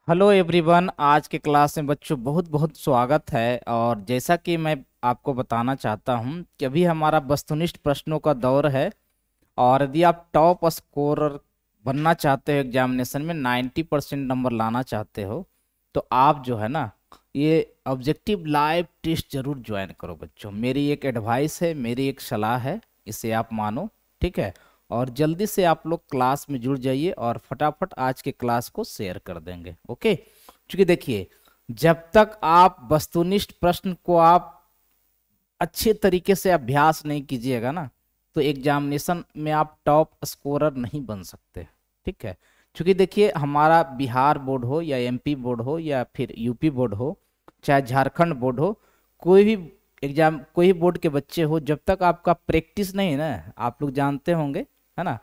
Hello everyone. आज के class में बच्चों बहुत बहुत स्वागत है। और जैसा कि मैं आपको बताना चाहता हूं कि अभी हमारा वस्तुनिष्ठ प्रश्नों का दौर है। और यदि आप टॉप स्कोरर बनना चाहते हो, एग्जामिनेशन में 90% नंबर लाना चाहते हो, तो आप जो है ना, ये ऑब्जेक्टिव लाइव टेस्ट जरूर ज्वाइन करो बच्चों। मेरी एक एडवाइस है, मेरी एक सलाह है, इसे आप मानो। ठीक है। और जल्दी से आप लोग क्लास में जुड़ जाइए और फटाफट आज के क्लास को शेयर कर देंगे। ओके। क्योंकि देखिए, जब तक आप वस्तुनिष्ठ प्रश्न को आप अच्छे तरीके से अभ्यास नहीं कीजिएगा ना, तो एग्जामिनेशन में आप टॉप स्कोरर नहीं बन सकते। ठीक है। क्योंकि देखिए, हमारा बिहार बोर्ड हो या एमपी बोर्ड हो या फिर यूपी बोर्ड हो, चाहे झारखंड बोर्ड हो, कोई भी एग्जाम, कोई भी बोर्ड के बच्चे हो, जब तक आपका प्रैक्टिस नहीं है ना, आप लोग जानते होंगे, है ना,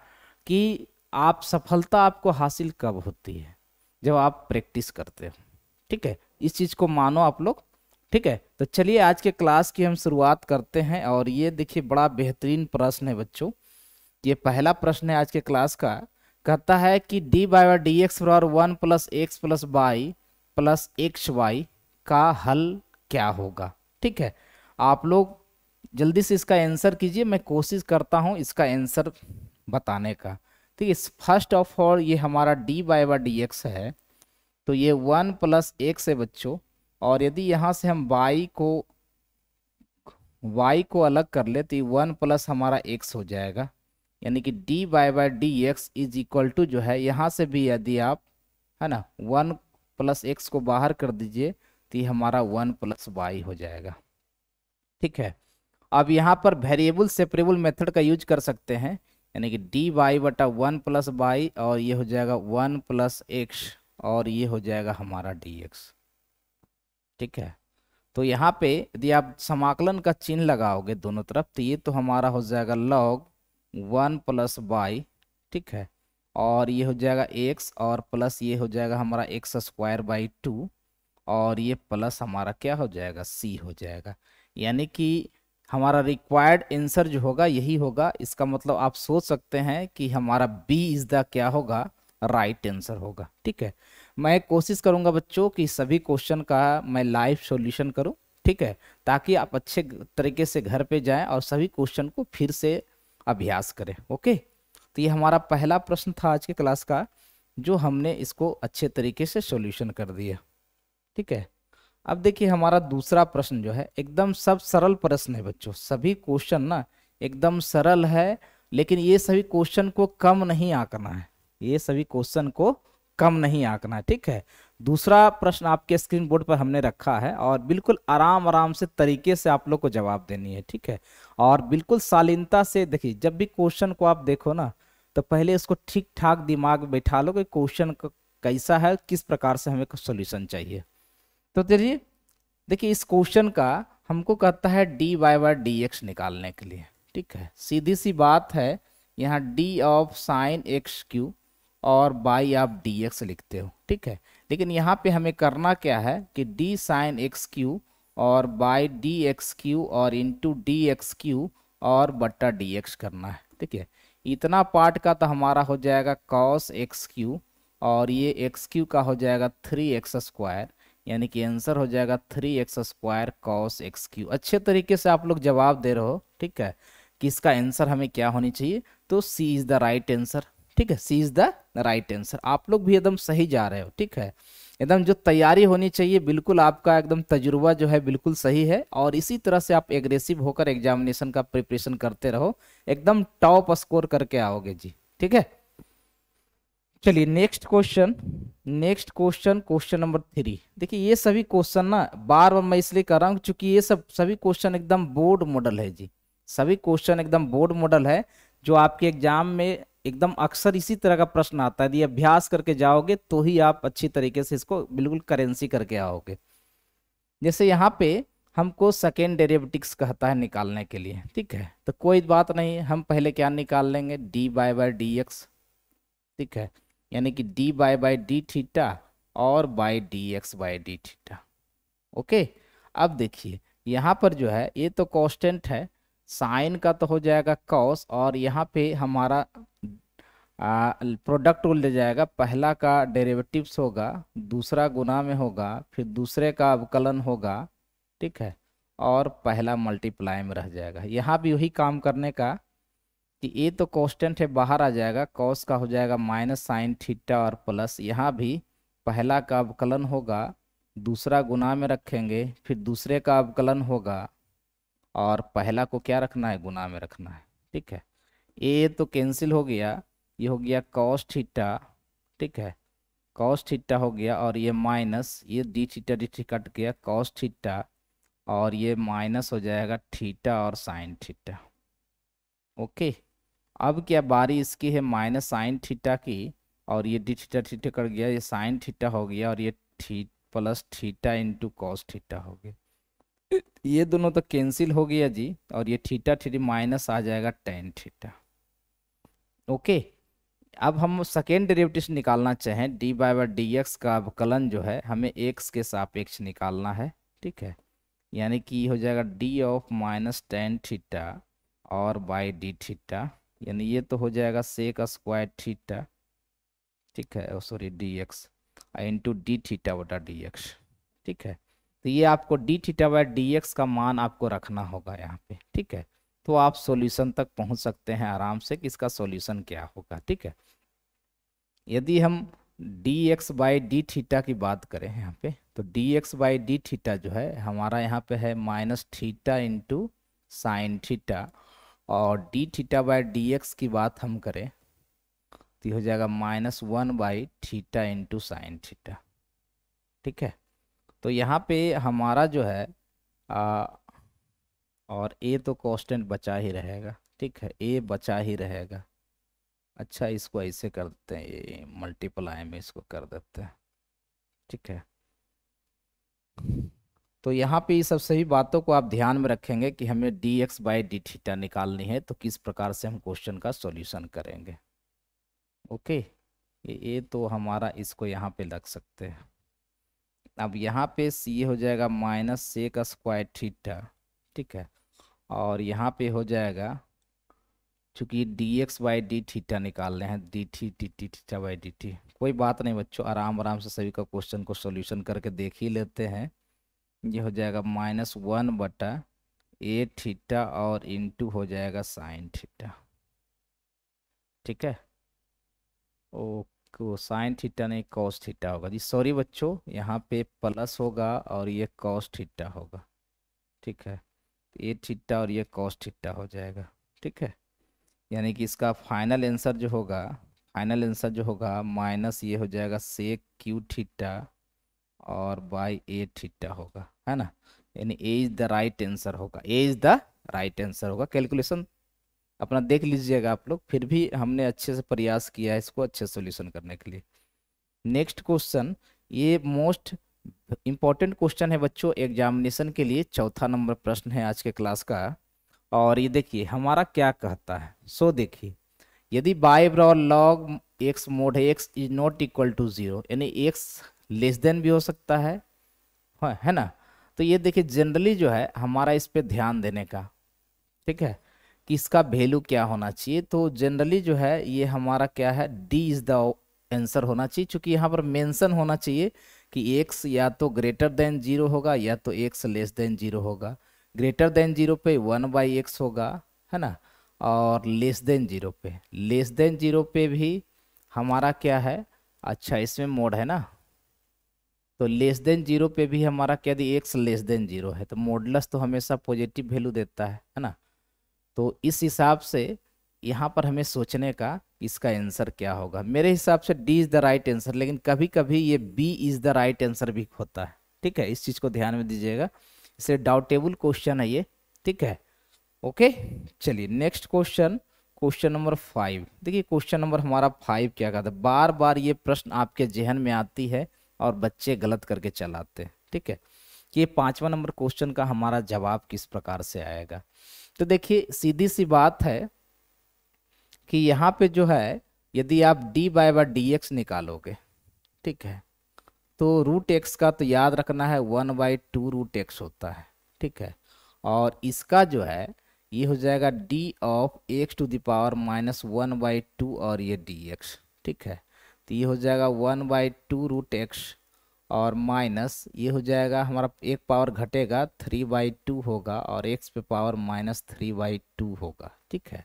कि आप सफलता आपको हासिल कब होती है? जब आप प्रैक्टिस करते हो। ठीक है। इस चीज को मानो आप लोग। ठीक है। तो चलिए आज के क्लास की हम शुरुआत करते हैं। और ये देखिए, बड़ा बेहतरीन प्रश्न है बच्चों। ये पहला प्रश्न है आज के क्लास का। कहता है कि D y by D x बराबर 1 + x + y plus x y का हल क्या होगा? ठीक है। आप लोग जल्दी से इसका आंसर कीजिए, मैं कोशिश करता हूं इसका आंसर बताने का। ठीक है। फर्स्ट ऑफ ऑल, ये हमारा D y by D x है, तो ये 1 + x है बच्चों। और यदि यहाँ से हम y को अलग कर ले, तो ये 1 प्लस हमारा x हो जाएगा। यानी कि D y by D x is equal to, जो है यहाँ से भी यदि आप, है ना, 1 + x को बाहर कर दीजिए, तो ये हमारा 1 + y हो जाएगा। ठीक है। अब यहाँ पर वेरिएबल सेपरेबल मेथड का यूज कर सकते हैं। यानी कि dy/1 + y, और ये हो जाएगा 1 + x, और ये हो जाएगा हमारा dx। ठीक है। तो यहाँ पे यदि आप समाकलन का चिन्ह लगाओगे दोनों तरफ, तो ये तो हमारा हो जाएगा log 1 + y। ठीक है। और ये हो जाएगा x, और प्लस ये हो जाएगा हमारा x² / 2। और ये प्लस हमारा क्या हो जाएगा, c हो जाएगा। यानी कि हमारा रिक्वायर्ड आंसर जो होगा यही होगा। इसका मतलब आप सोच सकते हैं कि हमारा बी इज द क्या होगा, राइट आंसर होगा। ठीक है। मैं कोशिश करूंगा बच्चों कि सभी क्वेश्चन का मैं लाइव सॉल्यूशन करूं। ठीक है। ताकि आप अच्छे तरीके से घर पे जाएं और सभी क्वेश्चन को फिर से अभ्यास करें। ओके। तो ये हमारा पहला प्रश्न था आज के क्लास का, जो हमने इसको अच्छे तरीके से सॉल्यूशन कर दिया। ठीक है। अब देखिए, हमारा दूसरा प्रश्न जो है, एकदम सब सरल प्रश्न है बच्चों। सभी क्वेश्चन ना एकदम सरल है, लेकिन ये सभी क्वेश्चन को कम नहीं आंकना है। ये सभी क्वेश्चन को कम नहीं आंकना है। ठीक है। दूसरा प्रश्न आपके स्क्रीन बोर्ड पर हमने रखा है, और बिल्कुल आराम आराम से तरीके से आप लोग को जवाब देनी है। ठीक है। और बिल्कुल शालीनता से देखिए, जब भी क्वेश्चन को आप देखो ना, तो पहले इसको ठीक ठाक दिमाग में बैठा लो कि क्वेश्चन कैसा है, किस प्रकार से हमें सोल्यूशन चाहिए। तो चलिए देखिए, इस क्वेश्चन का हमको कहता है dy/dx निकालने के लिए। ठीक है। सीधी सी बात है, यहाँ d of sine x Q और बाई आप dx लिखते हो। ठीक है। लेकिन यहाँ पे हमें करना क्या है कि d साइन एक्स क्यू और बाई डी एक्स क्यू और इंटू डी एक्स क्यू और बट्टा dx करना है। ठीक है। इतना पार्ट का तो हमारा हो जाएगा cos एक्स क्यू, और ये एक्स क्यू का हो जाएगा 3x²। यानी कि आंसर हो जाएगा 3x² cos एक्स क्यू। अच्छे तरीके से आप लोग जवाब दे रहे हो। ठीक है। कि इसका आंसर हमें क्या होनी चाहिए, तो सी इज द राइट आंसर। ठीक है। सी इज द राइट आंसर। आप लोग भी एकदम सही जा रहे हो। ठीक है। एकदम जो तैयारी होनी चाहिए, बिल्कुल आपका एकदम तजुर्बा जो है बिल्कुल सही है। और इसी तरह से आप एग्रेसिव होकर एग्जामिनेशन का प्रिपरेशन करते रहो, एकदम टॉप स्कोर करके आओगे जी। ठीक है। चलिए next question. Next question, question number 3। देखिए, ये सभी क्वेश्चन ना बार बार मैं इसलिए कर रहा हूँ क्योंकि ये सब सभी क्वेश्चन एकदम बोर्ड मॉडल है जी। सभी क्वेश्चन एकदम बोर्ड मॉडल है, जो आपके एग्जाम में एकदम अक्सर इसी तरह का प्रश्न आता है। यदि अभ्यास करके जाओगे तो ही आप अच्छी तरीके से इसको बिल्कुल करेंसी करके आओगे। जैसे यहाँ पे हमको सेकेंड डेरिवेटिव्स कहता है निकालने के लिए। ठीक है। तो कोई बात नहीं, हम पहले क्या निकाल लेंगे, d y by D x. ठीक है। यानी कि D y by d theta और by D x by d theta. Okay. अब देखिए, यहाँ पर जो है ये तो कांस्टेंट है, साइन का तो हो जाएगा कॉस, और यहाँ पे हमारा प्रोडक्ट उल्ट जाएगा, पहला का डेरिवेटिव्स होगा, दूसरा गुना में होगा, फिर दूसरे का अवकलन होगा, ठीक है, और पहला मल्टीप्लाई में रह जाएगा। यहाँ भी वही काम करने का कि ये तो कांस्टेंट है, बाहर आ जाएगा, कॉस का हो जाएगा माइनस साइन थीटा और प्लस, यहाँ भी पहला का अवकलन होगा, दूसरा गुना में रखेंगे, फिर दूसरे का अवकलन होगा, और पहला को क्या रखना है, गुना में रखना है, ठीक है। ये तो कैंसिल हो गया, ये हो गया कॉस थीटा, ठीक है, कॉस थीटा हो गया, और ये माइनस, ये डी थीटा कट गया, कॉस थीटा, और ये माइनस हो जाएगा थीटा और साइन थीटा। ओके, अब क्या बारी इसकी है माइनस साइन थीटा की, और ये डी थीटा थीटा कट गया, ये साइन थीटा हो गया, और ये plus theta into cos theta हो गया। ये दोनों तो कैंसिल हो गया जी, और ये थीटा थीटा माइनस आ जाएगा टेन थीटा। ओके, अब हम सेकेंड डेरिवेटिव निकालना चाहें, डी बाई डी एक्स का अवकलन जो है हमें एक्स के सापेक्ष निकालना है, ठीक है, यानी कि हो जाएगा D of minus tan theta और बाई डी थीटा, यानी ये तो हो जाएगा सेक स्क्वायर थीटा, ठीक है, sorry D x into D theta बटा डी एक्स, ठीक है। तो ये आपको D theta by D x का मान आपको रखना होगा यहाँ पे, ठीक है, तो आप सॉल्यूशन तक पहुँच सकते हैं आराम से कि इसका सॉल्यूशन क्या होगा, ठीक है। यदि हम d x by d theta की बात करें यहाँ पे, तो d x by d theta जो है हमारा यहाँ पे है minus theta into sine theta, और d theta by D x की बात हम करें तो हो जाएगा minus one by theta into sine theta, ठीक है। तो यहाँ पे हमारा जो है और ए तो कांस्टेंट बचा ही रहेगा, ठीक है, ए बचा ही रहेगा। अच्छा, इसको ऐसे कर देते हैं, ये मल्टीप्लाई में इसको कर देते हैं, ठीक है। तो यहाँ पे ये सब सभी बातों को आप ध्यान में रखेंगे कि हमें D x by d theta निकालनी है, तो किस प्रकार से हम क्वेश्चन का सॉल्यूशन करेंगे। ओके, ये तो हमारा इसको यहाँ पे लग सकते हैं। अब यहाँ पे सी हो जाएगा माइनस सेक स्क्वायर थीटा, ठीक है, और यहाँ पे हो जाएगा, चूंकि D x by d theta निकाल रहे हैं, D T T T theta by D T, कोई बात नहीं बच्चों, आराम आराम से सभी का क्वेश्चन को सॉल्यूशन करके देख ही लेते हैं। ये हो जाएगा माइनस वन बटा ए थीटा और इंटू हो जाएगा साइन थीटा, ठीक है। ओ साइन थीटा नहीं कॉस थीटा होगा जी, सॉरी बच्चों, यहाँ पे प्लस होगा और ये कॉस थीटा होगा, ठीक है, ए थीटा और ये कॉस थीटा हो जाएगा, ठीक है। यानी कि इसका फाइनल आंसर जो होगा, फाइनल आंसर जो होगा माइनस ये हो जाएगा सेक क्यू थीटा और बाई ए थीटा होगा, है ना, यानी ए इज द राइट आंसर होगा, ए इज द राइट आंसर होगा। कैलकुलेशन अपना देख लीजिएगा आप लोग, फिर भी हमने अच्छे से प्रयास किया है इसको अच्छे सॉल्यूशन करने के लिए। नेक्स्ट क्वेश्चन, ये मोस्ट इंपॉर्टेंट क्वेश्चन है बच्चों एग्जामिनेशन के लिए, चौथा नंबर प्रश्न है आज के क्लास का। और ये देखिए हमारा क्या कहता है, सो देखिए, यदि बाई बराबर लॉग एक्स मोड है x is not equal to zero, यानी एक्स लेस देन भी हो सकता है, हाँ, है ना। तो ये देखिए जनरली जो है हमारा इस पे ध्यान देने का, ठीक है, कि इसका वैल्यू क्या होना चाहिए। तो जनरली जो है ये हमारा क्या है, डी इज द आंसर होना चाहिए, क्योंकि यहाँ पर मेंशन होना चाहिए कि एक्स या तो ग्रेटर देन जीरो होगा या तो एक्स लेस देन जीरो होगा। ग्रेटर देन जीरो पे वन बाई एक्स होगा, है ना, और लेस देन जीरो पे भी हमारा क्या है, अच्छा इसमें मोड है ना, तो लेस देन जीरो पे भी हमारा क्या दी, एक्स लेस देन जीरो है, तो मॉडुलस तो हमेशा पॉजिटिव वैल्यू देता है ना। तो इस हिसाब से यहाँ पर हमें सोचने का इसका आंसर क्या होगा। मेरे हिसाब से D is the right answer, लेकिन कभी कभी ये B is the right answer भी होता है, ठीक है, इस चीज़ को ध्यान में दीजिएगा, इसलिए डाउटेबल क्वेश्चन है ये, ठीक है। ओके, चलिए नेक्स्ट क्वेश्चन, क्वेश्चन नंबर 5। देखिए क्वेश्चन नंबर हमारा 5 क्या कहता है, बार बार ये प्रश्न आपके जहन में आती है और बच्चे गलत करके चलाते हैं, ठीक है, कि ये 5वां नंबर क्वेश्चन का हमारा जवाब किस प्रकार से आएगा। तो देखिए सीधी सी बात है कि यहाँ पे जो है यदि आप डी बाई डी एक्स निकालोगे, ठीक है, तो रूट एक्स का तो याद रखना है 1/2 रूट एक्स होता है, ठीक है, और इसका जो है ये हो जाएगा D of x to the power -1/2 और ये डी एक्स। ठीक है, तो ये हो जाएगा 1/2 रूट एक्स और माइनस ये हो जाएगा हमारा एक पावर घटेगा 3/2 होगा और एक्स पे पावर -3/2 होगा। ठीक है,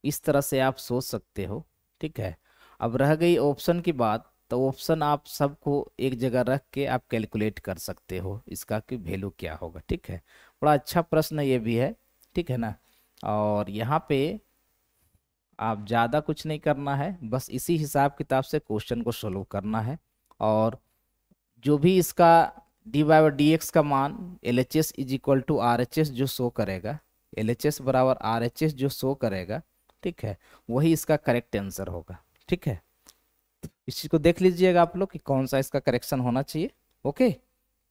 इस तरह से आप सोच सकते हो। ठीक है, अब रह गई ऑप्शन की बात, तो ऑप्शन आप सबको एक जगह रख के आप कैलकुलेट कर सकते हो इसका कि वैल्यू क्या होगा। ठीक है, बड़ा अच्छा प्रश्न ये भी है। ठीक है ना, और यहाँ पे आप ज़्यादा कुछ नहीं करना है, बस इसी हिसाब किताब से क्वेश्चन को सोल्व करना है। और जो भी इसका डी वाई डी एक्स का मान L H S is equal to R H S जो शो करेगा, एल एच एस बराबर आर एच एस जो शो करेगा, ठीक है, वही इसका करेक्ट आंसर होगा। ठीक है, इस चीज को देख लीजिएगा आप लोग कि कौन सा इसका करेक्शन होना चाहिए। ओके,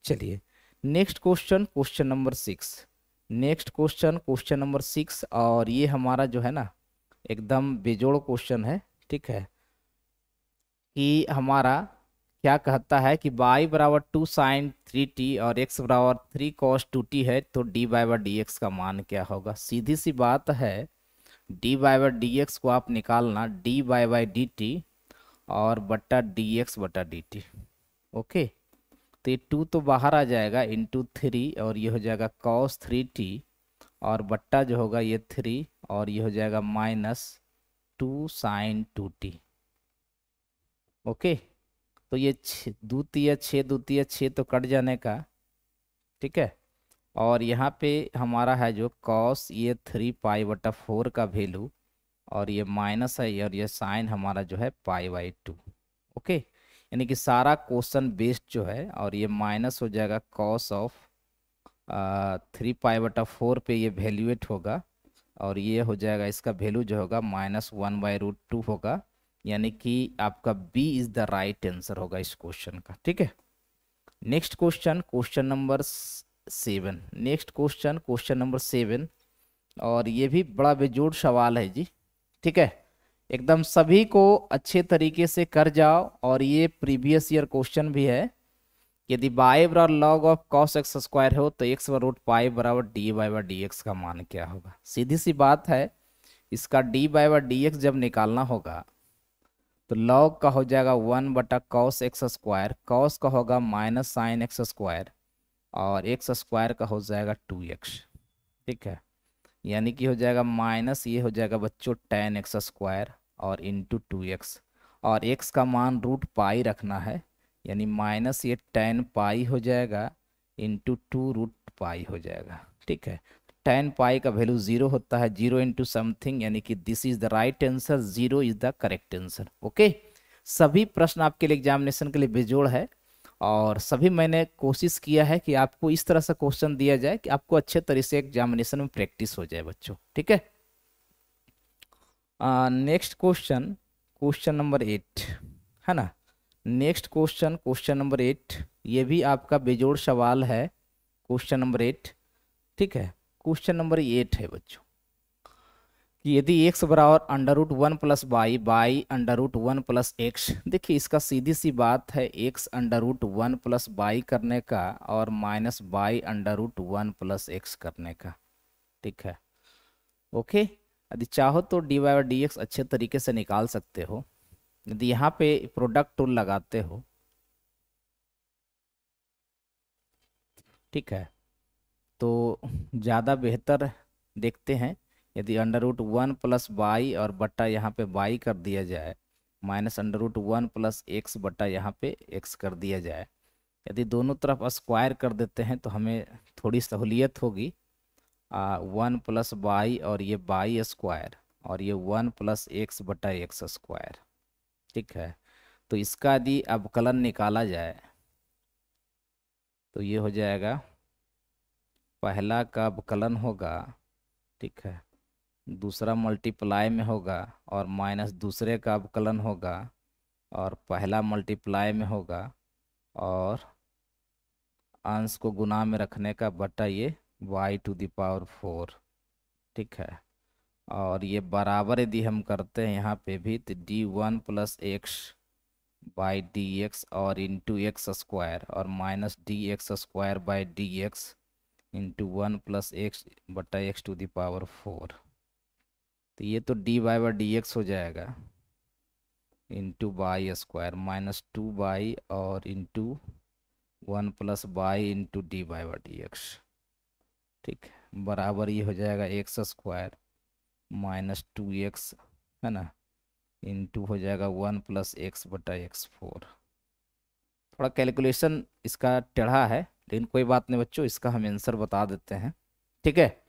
चलिए next question, question number 6। Next question, question number 6, और ये हमारा जो है ना एकदम बेजोड़ क्वेश्चन है। ठीक है, कि हमारा क्या कहता है कि y बराबर 2 sin 3t और x बराबर 3 cos 2t है, तो D y by D x का मान क्या होगा। सीधी सी बात है, D y by D x को आप निकालना D y by D T और बट्टा डी एक्स बटा डी टी। ओके, तो ये 2 तो बाहर आ जाएगा इंटू 3 और ये हो जाएगा cos 3t और बट्टा जो होगा ये 3 और ये हो जाएगा -2 sin 2t। ओके, तो ये द्वितीय 6 द्वितीय 6 तो कट जाने का। ठीक है, और यहाँ पे हमारा है जो कॉस ये 3 पाई/4 का वैल्यू और ये माइनस है और ये साइन हमारा जो है पाई/2। ओके, यानी कि सारा क्वेश्चन बेस्ड जो है, और ये माइनस हो जाएगा कॉस ऑफ 3 पाई/4 पे ये वैल्यूएट होगा और ये हो जाएगा इसका वैल्यू जो होगा -1/√2 होगा, यानी कि आपका B is the right answer होगा इस क्वेश्चन का। ठीक है, next question, question number 7। Next question, question number 7, और ये भी बड़ा बेजोड़ सवाल है जी। ठीक है, एकदम सभी को अच्छे तरीके से कर जाओ, और ये प्रीवियस ईयर क्वेश्चन भी है। यदि y बराबर log of cos x square हो तो x बराबर पाई बराबर D y by D x का मान क्या होगा। सीधी सी बात है, इसका D y by D x जब निकालना होगा तो log का हो जाएगा 1/cos x स्क्वायर, cos का होगा -sin x स्क्वायर और x स्क्वायर का हो जाएगा 2x। ठीक है, यानी कि हो जाएगा माइनस ये हो जाएगा बच्चों tan x स्क्वायर और इंटू 2x और x का मान √पाई रखना है, यानी माइनस ये tan पाई हो जाएगा इंटू 2√पाई हो जाएगा। ठीक है, tan पाई का वैल्यू 0 होता है, 0 इंटू समथिंग, यानी कि this is the right answer, 0 is the correct answer. Okay, सभी प्रश्न आपके लिए एग्जामिनेशन के लिए बेजोड़ है, और सभी मैंने कोशिश किया है कि आपको इस तरह से क्वेश्चन दिया जाए कि आपको अच्छे तरीके से एग्जामिनेशन में प्रैक्टिस हो जाए बच्चों। ठीक है, नेक्स्ट क्वेश्चन, क्वेश्चन नंबर 8 है ना। नेक्स्ट क्वेश्चन, क्वेश्चन नंबर 8, ये भी आपका बेजोड़ सवाल है, क्वेश्चन नंबर 8। ठीक है, क्वेश्चन नंबर 8 है बच्चों कि यदि x बराबर √1 + y बाई √1 + x। देखिए इसका सीधी सी बात है, x √1 + y करने का और माइनस y √1 + x करने का। ठीक है, ओके, यदि चाहो तो डी वाई डी एक्स अच्छे तरीके से निकाल सकते हो। यदि यहाँ पे प्रोडक्ट टूल लगाते हो, ठीक है, तो ज़्यादा बेहतर देखते हैं। यदि √1 + y और बट्टा यहाँ पे y कर दिया जाए, माइनस √1 + x बट्टा यहाँ पे x कर दिया जाए, यदि दोनों तरफ स्क्वायर कर देते हैं तो हमें थोड़ी सहूलियत होगी। 1 + y और ये y स्क्वायर और ये 1 + x बटा x स्क्वायर। ठीक है, तो इसका यदि अवकलन निकाला जाए तो ये हो जाएगा, पहला का अवकलन होगा, ठीक है, दूसरा मल्टीप्लाई में होगा और माइनस दूसरे का अवकलन होगा और पहला मल्टीप्लाई में होगा और अंश को गुना में रखने का बटा ये y⁴। ठीक है, और ये बराबर यदि हम करते हैं यहाँ पे भी तो d1 + x बाई dx और इंटू एक्स स्क्वायर और minus dx² by dx into 1+x/x⁴। तो ये तो dy/dx हो जाएगा इंटू बाई स्क्वायर -2y और इंटू 1+y इंटू dy/dx। ठीक, बराबर ये हो जाएगा x² -2x, है ना, इंटू हो जाएगा 1+x/x⁴। थोड़ा कैलकुलेशन इसका टेढ़ा है, लेकिन कोई बात नहीं बच्चों, इसका हम आंसर बता देते हैं। ठीक है,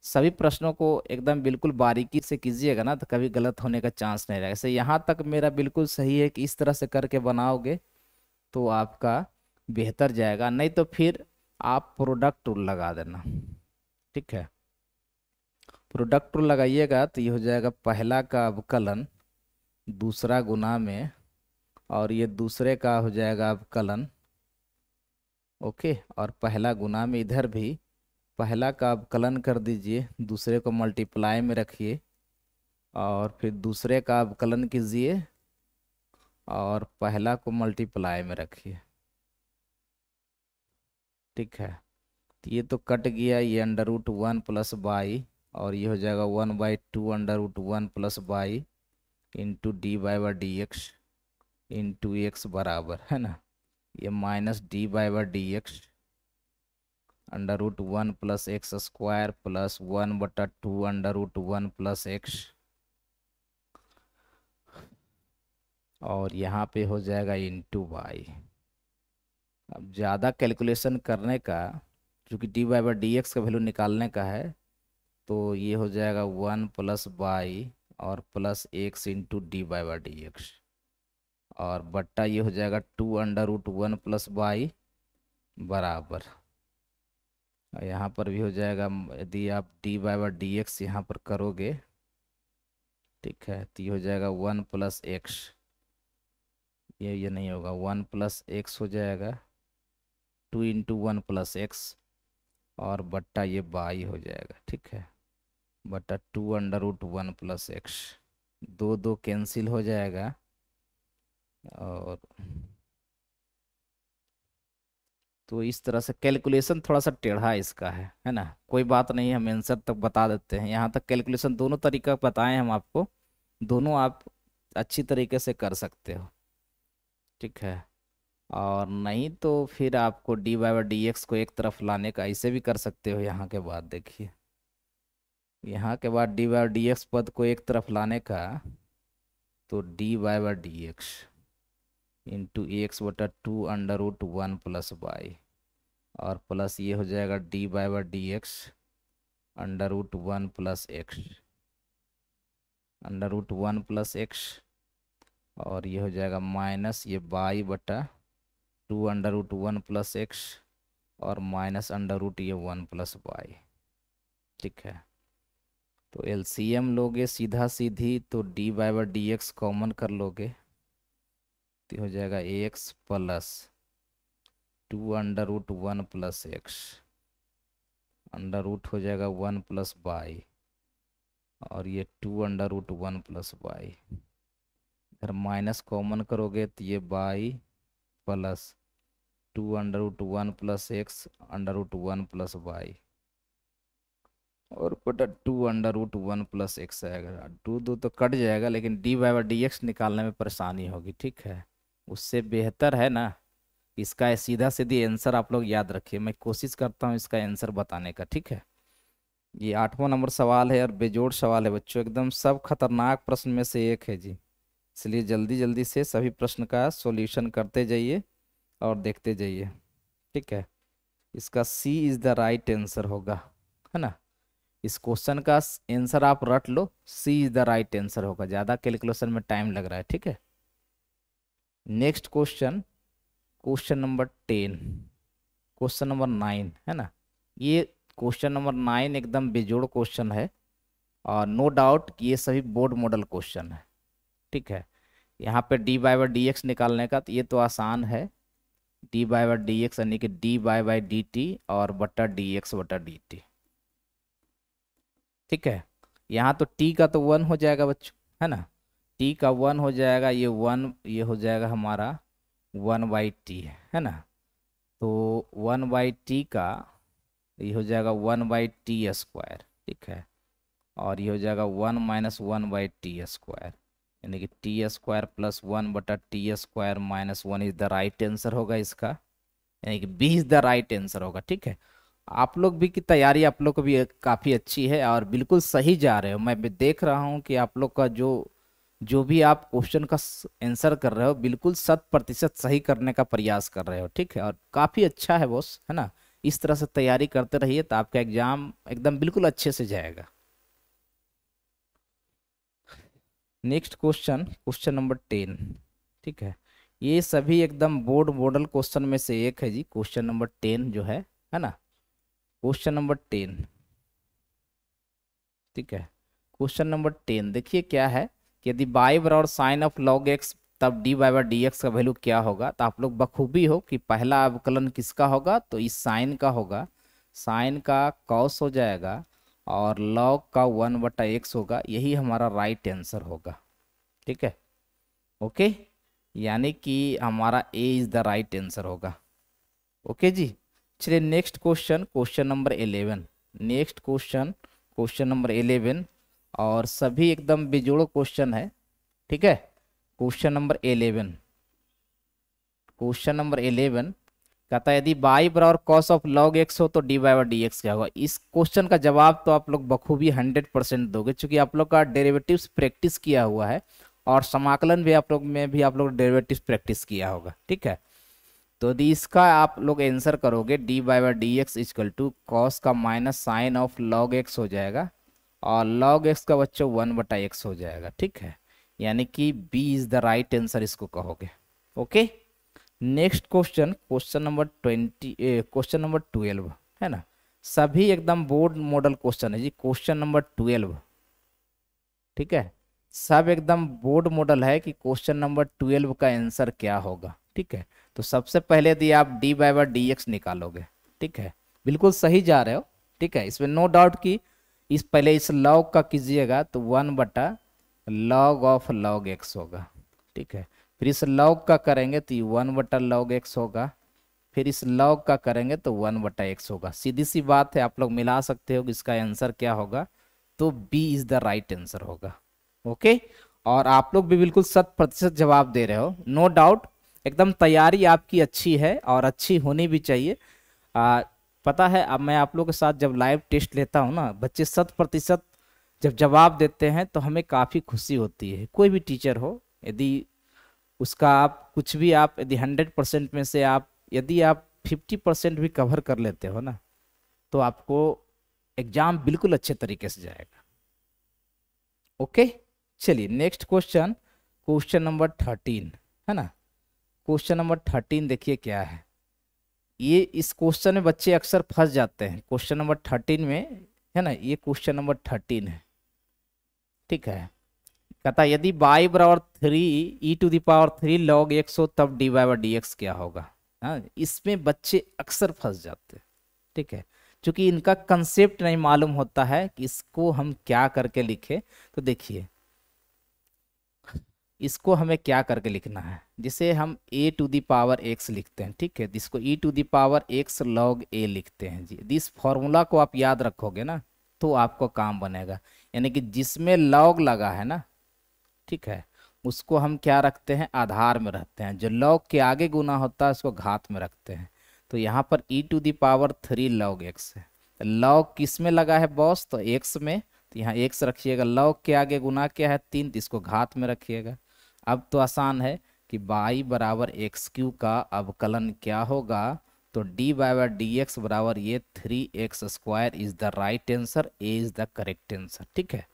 सभी प्रश्नों को एकदम बिल्कुल बारीकी से कीजिएगा ना, तो कभी गलत होने का चांस नहीं रहेगा। ऐसे यहाँ तक मेरा बिल्कुल सही है कि इस तरह से करके बनाओगे तो आपका बेहतर जाएगा, नहीं तो फिर आप प्रोडक्ट रूल लगा देना। ठीक है, प्रोडक्ट रूल लगाइएगा तो ये हो जाएगा पहला का अवकलन दूसरा गुना में, और ये दूसरे का हो जाएगा अवकलन। ओके, और पहला गुना में इधर भी पहला का अवकलन कर दीजिए, दूसरे को मल्टीप्लाई में रखिए, और फिर दूसरे का अवकलन कीजिए और पहला को मल्टीप्लाई में रखिए। ठीक है, तो ये तो कट गया, ये √1+y, और ये हो जाएगा 1/2 √1+y into dy/dx into x बराबर, है ना, ये -dy/dx √1+x² प्लस 1/2 √1+x, और यहाँ पे हो जाएगा इंटू y। अब ज़्यादा कैलकुलेशन करने का, क्योंकि dy/dx का वैल्यू निकालने का है, तो ये हो जाएगा 1+y और प्लस x इंटू dy/dx, और बट्टा ये हो जाएगा 2 √1+y बराबर, और यहाँ पर भी हो जाएगा, यदि आप dy/dx यहाँ पर करोगे, ठीक है, तो ये हो जाएगा 1+x, ये नहीं होगा, 1+x हो जाएगा 2 इंटू 1+x, और बट्टा ये y हो जाएगा। ठीक है, बट्टा 2 √1+x, 2 कैंसिल हो जाएगा, और तो इस तरह से कैलकुलेशन थोड़ा सा टेढ़ा इसका है ना, कोई बात नहीं, हम आंसर तक बता देते हैं। यहाँ तक कैलकुलेशन दोनों तरीका बताएं हम आपको, दोनों आप अच्छी तरीके से कर सकते हो। ठीक है, और नहीं तो फिर आपको dy/dx को एक तरफ लाने का ऐसे भी कर सकते हो। यहाँ के बाद देखिए, यहाँ के बाद dy/dx पद को एक तरफ लाने का, तो dy/dx इंटू x/2 √1+y, और प्लस ये हो जाएगा dy/dx √1+x √1+x, और ये हो जाएगा माइनस ये y/2 √1+x, और माइनस ये 1+y। ठीक है, तो एलसीएम लोगे सीधा सीधी, तो dy/dx कॉमन कर लोगे, तो हो जाएगा x plus 2 √1+x under root हो जाएगा 1+y, और ये 2 √1+y, इधर माइनस कॉमन करोगे तो ये y प्लस 2 √1+x √1+y, और बटा 2 √1+x आएगा। 2 तो कट जाएगा, लेकिन dy/dx निकालने में परेशानी होगी। ठीक है, उससे बेहतर है ना, इसका सीधा सीधी आंसर आप लोग याद रखिए, मैं कोशिश करता हूँ इसका आंसर बताने का। ठीक है, ये 8वां नंबर सवाल है और बेजोड़ सवाल है बच्चों, एकदम सब खतरनाक प्रश्न में से एक है जी, इसलिए जल्दी जल्दी से सभी प्रश्न का सॉल्यूशन करते जाइए और देखते जाइए। ठीक है, इसका सी इज द राइट आंसर होगा, है ना, इस क्वेश्चन का आंसर आप रट लो, सी इज द राइट आंसर होगा, ज़्यादा कैलकुलेशन में टाइम लग रहा है। ठीक है, next question, question number 10, question number 9, है ना, ये क्वेश्चन नंबर 9 एकदम बेजोड़ क्वेश्चन है, और नो डाउट कि ये सभी बोर्ड मॉडल क्वेश्चन है। ठीक है, यहाँ पे dy/dx निकालने का, तो ये तो आसान है, dy/dx यानी कि dy/dt और बटा dx/dt। ठीक है, यहाँ तो t का तो 1 हो जाएगा बच्चों, है ना, t का 1 हो जाएगा, ये 1 ये हो जाएगा हमारा 1/t, है ना, तो 1/t का ये हो जाएगा 1/t², ठीक है। और ये हो जाएगा 1 - 1/t², यानी कि t² + 1/t² - 1 is the right answer होगा इसका, यानी कि B is the right answer होगा, ठीक है। आप लोग भी की तैयारी आप लोग को भी काफ़ी अच्छी है और बिल्कुल सही जा रहे हो। मैं भी देख रहा हूँ कि आप लोग का जो जो भी आप क्वेश्चन का आंसर कर रहे हो बिल्कुल 100% सही करने का प्रयास कर रहे हो, ठीक है। और काफ़ी अच्छा है बॉस, है ना। इस तरह से तैयारी करते रहिए तो आपका एग्जाम एकदम बिल्कुल अच्छे से जाएगा। नेक्स्ट क्वेश्चन, क्वेश्चन नंबर 10, ठीक है। ये सभी एकदम बोर्ड मॉडल क्वेश्चन में से एक है जी, क्वेश्चन नंबर 10 जो है ना। क्वेश्चन नंबर 10, ठीक है। क्वेश्चन नंबर 10 देखिए क्या है कि यदि बाई बराबर साइन ऑफ लॉग एक्स तब dy/dx का वैल्यू क्या होगा। तो आप लोग बखूबी हो कि पहला अवकलन किसका होगा, तो इस साइन का होगा। साइन का कॉस हो जाएगा और लॉग का 1/x होगा, यही हमारा राइट आंसर होगा, ठीक है। ओके, यानी कि हमारा ए इज द राइट आंसर होगा। ओके जी। चलिए next question, question number 11। Next question, question number 11, और सभी एकदम बेजोड़ क्वेश्चन है, ठीक है। क्वेश्चन नंबर 11, क्वेश्चन नंबर 11 कहता है यदि बाई बराबर कॉस ऑफ लॉग एक्स हो तो dy/dx क्या होगा। इस क्वेश्चन का जवाब तो आप लोग बखूबी 100% दोगे, क्योंकि आप लोग का डेरिवेटिव्स प्रैक्टिस किया हुआ है और समाकलन भी आप लोग में भी आप लोग डेरिवेटिव्स प्रैक्टिस किया होगा, ठीक है। तो यदि इसका आप लोग आंसर करोगे dy/dx इक्वल टू कॉस का minus sine of log x हो जाएगा और लॉग एक्स का बच्चों 1/x हो जाएगा, ठीक है। यानी कि B is the right answer इसको कहोगे। Okay, next question, question number 20, question number 12, है ना। सभी एकदम बोर्ड मॉडल क्वेश्चन है जी, क्वेश्चन नंबर 12, ठीक है। सब एकदम बोर्ड मॉडल है कि क्वेश्चन नंबर 12 का आंसर क्या होगा, ठीक है। तो सबसे पहले यदि आप dy/dx निकालोगे, ठीक है, बिल्कुल सही जा रहे हो, ठीक है। इसमें नो डाउट कि इस पहले इस लॉग का कीजिएगा तो 1/log ऑफ log x होगा, ठीक है। फिर इस लॉग का करेंगे तो 1/log x होगा। फिर इस लॉग का करेंगे तो 1/x होगा। सीधी सी बात है, आप लोग मिला सकते हो कि इसका आंसर क्या होगा, तो B is the right answer होगा। ओके, और आप लोग भी बिल्कुल 100% जवाब दे रहे हो, नो डाउट। एकदम तैयारी आपकी अच्छी है और अच्छी होनी भी चाहिए। पता है, अब मैं आप लोग के साथ जब लाइव टेस्ट लेता हूँ ना, बच्चे 100% जब जवाब देते हैं तो हमें काफ़ी खुशी होती है। कोई भी टीचर हो, यदि उसका आप कुछ भी आप यदि 100% में से आप यदि आप 50% भी कवर कर लेते हो ना, तो आपको एग्जाम बिल्कुल अच्छे तरीके से जाएगा। ओके, चलिए नेक्स्ट क्वेश्चन, क्वेश्चन नंबर 13, है ना। क्वेश्चन नंबर 13 देखिए क्या है। ये इस क्वेश्चन में बच्चे अक्सर फंस जाते हैं, क्वेश्चन नंबर 13 में, है ना। ये क्वेश्चन नंबर 13 है, ठीक है। कहता है यदि y बराबर 3e⁻³ log x हो तब dy/dx क्या होगा। हाँ, इसमें बच्चे अक्सर फंस जाते हैं, ठीक है। क्योंकि इनका कंसेप्ट नहीं मालूम होता है कि इसको हम क्या करके लिखे। तो देखिए, इसको हमें क्या करके लिखना है, जिसे हम a⁻x लिखते हैं, ठीक है। इसको e⁻x log a लिखते हैं जी। इस फॉर्मूला को आप याद रखोगे ना तो आपको काम बनेगा। यानी कि जिसमें log लगा है ना, ठीक है, उसको हम क्या रखते हैं, आधार में रखते हैं। जो log के आगे गुना होता है उसको घात में रखते हैं। तो यहाँ पर e⁻³ log x है। log किस में लगा है बॉस, तो x में। तो यहाँ x रखिएगा, log के आगे गुना क्या है 3, तो इसको घात में रखिएगा। अब तो आसान है कि y बराबर x³ का अवकलन क्या होगा, तो dy/dx बराबर ये 3x² is the right answer, A is the correct answer, ठीक है।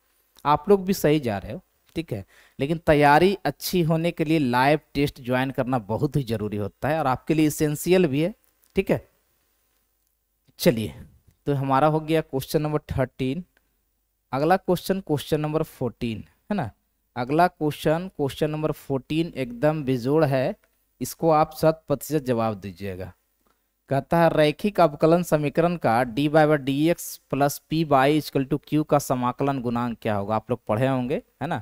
आप लोग भी सही जा रहे हो, ठीक है। लेकिन तैयारी अच्छी होने के लिए लाइव टेस्ट ज्वाइन करना बहुत ही जरूरी होता है और आपके लिए इसेंशियल भी है, ठीक है। चलिए, तो हमारा हो गया क्वेश्चन नंबर 13। अगला क्वेश्चन, क्वेश्चन नंबर 14, है ना। अगला क्वेश्चन, क्वेश्चन नंबर 14 एकदम बेजोड़ है, इसको आप 100% जवाब दीजिएगा। कहता है रैखिक अवकलन समीकरण का dy/dx plus P y equal to Q का समाकलन गुणांक क्या होगा। आप लोग पढ़े होंगे, है ना।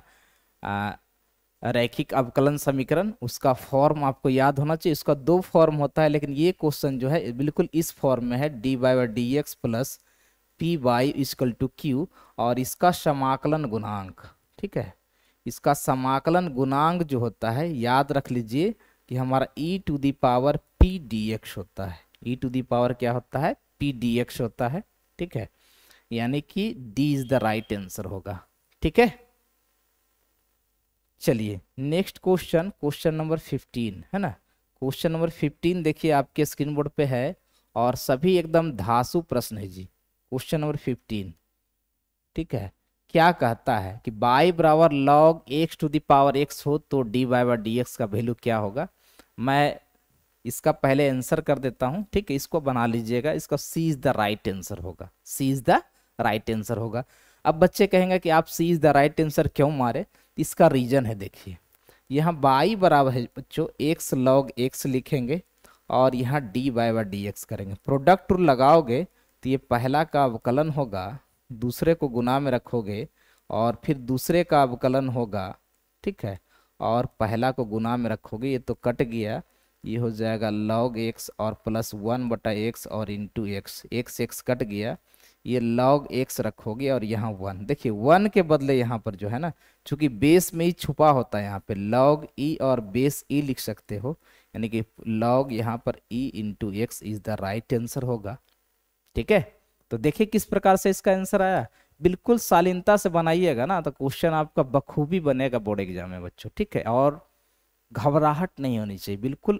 रैखिक अवकलन समीकरण, उसका फॉर्म आपको याद होना चाहिए। उसका दो फॉर्म होता है, लेकिन ये क्वेश्चन जो है बिल्कुल इस फॉर्म में है, D y by D x plus P y equal to Q, और इसका समाकलन गुणांक, ठीक है, इसका समाकलन गुणांक जो होता है याद रख लीजिए कि हमारा e to the power P D x होता है। e टू दी पावर क्या होता है, पी डी एक्स होता है, ठीक है, यानी कि D is the right answer होगा, ठीक है। चलिए नेक्स्ट क्वेश्चन, क्वेश्चन नंबर 15 है ना। क्वेश्चन नंबर 15 देखिए आपके स्क्रीन बोर्ड पे है, और सभी एकदम धांसू प्रश्न है जी। क्वेश्चन नंबर 15, ठीक है, क्या कहता है कि y बराबर log x to the power x हो तो dy बाई डी एक्स का वैल्यू क्या होगा। मैं इसका पहले आंसर कर देता हूं, ठीक है, इसको बना लीजिएगा। इसका c is the right answer होगा, c is the right answer होगा। अब बच्चे कहेंगे कि आप c is the right answer क्यों मारे, इसका रीजन है, देखिए यहाँ y बराबर है बच्चों x log x लिखेंगे, और यहाँ dy बाई डी एक्स करेंगे। प्रोडक्ट रूल लगाओगे तो ये पहला का अवकलन होगा, दूसरे को गुना में रखोगे, और फिर दूसरे का अवकलन होगा, ठीक है, और पहला को गुना में रखोगे, ये तो कट गया, ये हो जाएगा log x और प्लस 1/x और इंटू एक्स, x कट गया, ये log x रखोगे, और यहाँ 1, देखिए 1 के बदले यहाँ पर जो है ना, चूंकि बेस में ही छुपा होता है, यहाँ पे log e और बेस e लिख सकते हो, यानी कि log यहाँ पर e into x is the right answer होगा, ठीक है। तो देखिए किस प्रकार से इसका आंसर आया, बिल्कुल शालीनता से बनाइएगा ना तो क्वेश्चन आपका बखूबी बनेगा बोर्ड एग्जाम में बच्चों, ठीक है। और घबराहट नहीं होनी चाहिए, बिल्कुल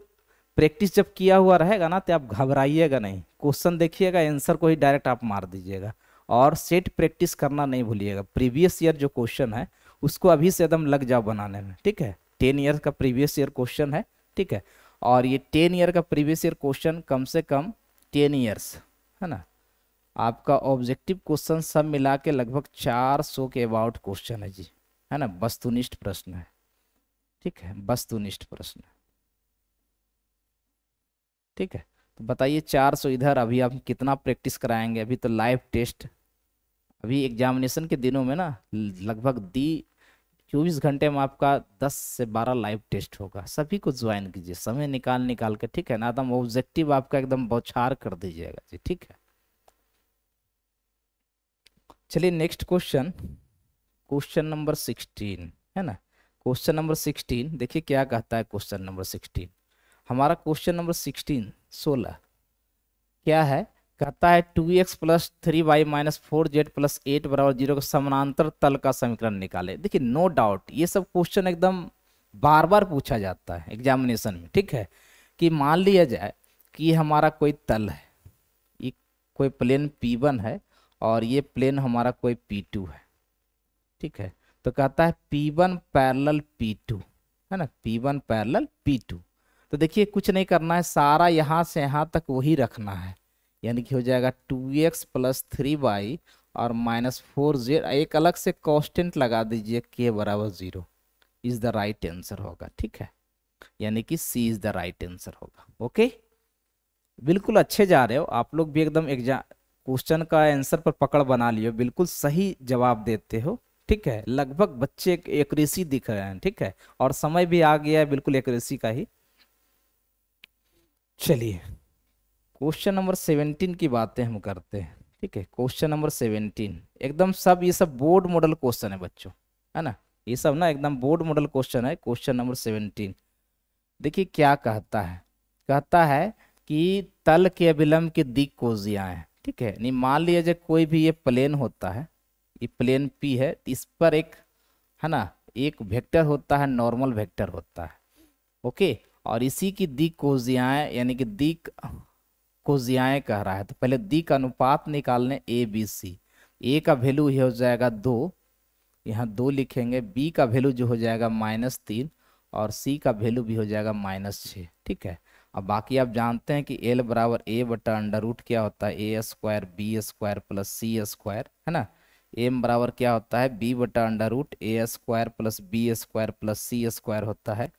प्रैक्टिस जब किया हुआ रहेगा ना तो आप घबराइएगा नहीं, क्वेश्चन देखिएगा, आंसर को ही डायरेक्ट आप मार दीजिएगा, और सेट प्रैक्टिस करना नहीं भूलिएगा। प्रीवियस ईयर जो क्वेश्चन है उसको अभी से एकदम लग जाओ बनाने में, ठीक है। 10 ईयर का प्रीवियस ईयर क्वेश्चन है, ठीक है, और ये 10 ईयर का प्रीवियस ईयर क्वेश्चन कम से कम 10 ईयर्स है ना, आपका ऑब्जेक्टिव क्वेश्चन सब मिला के लगभग 400 के अबाउट क्वेश्चन है जी, है ना, वस्तुनिष्ठ प्रश्न है, ठीक है, वस्तुनिष्ठ प्रश्न, ठीक है। तो बताइए 400 इधर, अभी आप कितना प्रैक्टिस कराएंगे, अभी तो लाइव टेस्ट, अभी एग्जामिनेशन के दिनों में ना लगभग 24 घंटे में आपका 10 से 12 लाइव टेस्ट होगा, सभी को ज्वाइन कीजिए, समय निकाल निकाल के, ठीक है ना, एकदम ऑब्जेक्टिव आपका एकदम बौछार कर दीजिएगा जी, ठीक है। चलिए नेक्स्ट क्वेश्चन, क्वेश्चन नंबर 16 है ना। क्वेश्चन नंबर 16 देखिए क्या कहता है। क्वेश्चन नंबर 16, हमारा क्वेश्चन नंबर 16 क्या है, कहता है 2x plus 3y minus 4z plus 8 बराबर 0 का समानांतर तल का समीकरण निकाले। देखिए नो डाउट ये सब क्वेश्चन एकदम बार बार पूछा जाता है एग्जामिनेशन में, ठीक है, कि मान लिया जाए कि हमारा कोई तल है, ये कोई प्लेन P1 है, और ये प्लेन हमारा कोई P2 है, ठीक है। तो कहता है P1 पैरेलल P2 है ना, P1 पैरेलल P2। तो देखिए कुछ नहीं करना है, सारा यहाँ से यहाँ तक वही रखना है, यानी कि हो जाएगा 2x प्लस 3y और माइनस 4z, एक अलग से कांस्टेंट लगा दीजिए k बराबर 0 इज द राइट आंसर होगा, ठीक है, यानी कि c is the right answer होगा। ओके, बिल्कुल अच्छे जा रहे हो आप लोग भी, एकदम एग्जाम क्वेश्चन का आंसर पर पकड़ बना लियो, बिल्कुल सही जवाब देते हो, ठीक है, लगभग बच्चे एक्यूरेसी दिख रहे हैं, ठीक है, और समय भी आ गया है बिल्कुल एक्यूरेसी का ही। चलिए क्वेश्चन नंबर 17 की बातें हम करते हैं, ठीक है। क्वेश्चन नंबर 17 एकदम सब, ये सब बोर्ड मॉडल क्वेश्चन है बच्चों, है ना, ये सब ना एकदम बोर्ड मॉडल क्वेश्चन है। क्वेश्चन नंबर 17 देखिए क्या कहता है, कहता है कि तल के अभिलंब की दिक कोजियां हैं, ठीक है, नहीं मान लिया जाए कोई भी ये प्लेन होता है, ये प्लेन P है, इस पर एक है ना एक वेक्टर होता है, नॉर्मल वेक्टर होता है, ओके, और इसी की दिक कोजियाएं, यानी कि दिक कोजियाएं कह रहा है, तो पहले दिक अनुपात निकालने ABC, A का वैल्यू ये हो जाएगा 2, यहाँ 2 लिखेंगे, B का वैल्यू जो हो जाएगा -3, और C का वैल्यू भी हो जाएगा -6, ठीक है। अब बाकी आप जानते हैं कि L बराबर A बटा अंडर रूट क्या होता है, A square B square plus C square, है ना, M बराबर क्या होता है B बटा under root A square plus B square plus C square होता है,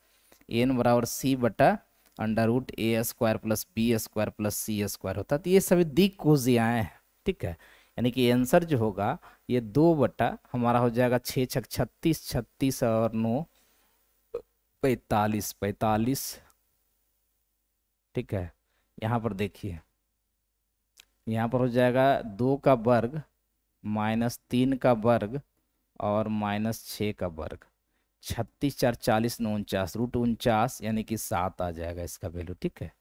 N बराबर C बटा under root A square plus B square plus C square होता है। तो ये सभी दिक कोजियाएं हैं, ठीक है, यानी कि आंसर जो होगा ये 2 बटा हमारा हो जाएगा 6 छक 36, 36 और 9 45 45, ठीक है। यहाँ पर देखिए, यहाँ पर हो जाएगा 2 का वर्ग माइनस 3 का वर्ग और माइनस 6 का वर्ग। 36 4 40 49, रूट 49 यानी कि 7 आ जाएगा इसका वैल्यू, ठीक है।